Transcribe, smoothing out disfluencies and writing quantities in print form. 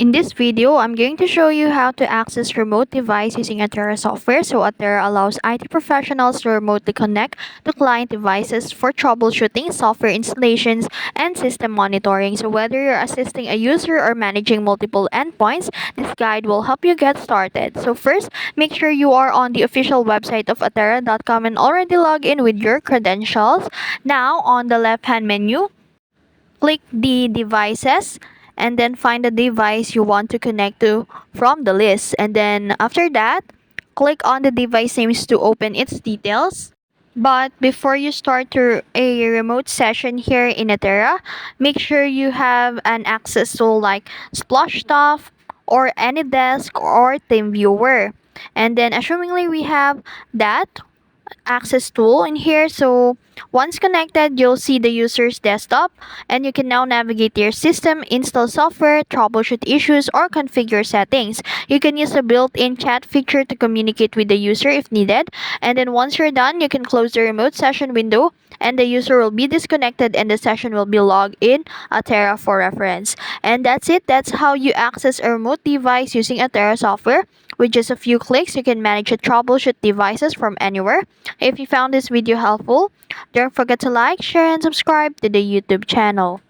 In this video, I'm going to show you how to access remote device using Atera software. So Atera allows IT professionals to remotely connect to client devices for troubleshooting, software installations, and system monitoring. So whether you're assisting a user or managing multiple endpoints, this guide will help you get started. So first, make sure you are on the official website of Atera.com and already log in with your credentials. Now, on the left-hand menu, click the devices and then find the device you want to connect to from the list. And then after that, click on the device names to open its details. But before you start a remote session here in Atera, make sure you have an access tool like Splashtop or AnyDesk or TeamViewer. And then assumingly we have that access tool in here. So once connected, you'll see the user's desktop and you can now navigate your system, install software, troubleshoot issues, or configure settings. You can use the built-in chat feature to communicate with the user if needed. And then once you're done, you can close the remote session window and the user will be disconnected and the session will be logged in Atera for reference. And that's it. That's how you access a remote device using Atera software. With just a few clicks, you can manage and troubleshoot devices from anywhere. If you found this video helpful, don't forget to like, share, and subscribe to the YouTube channel.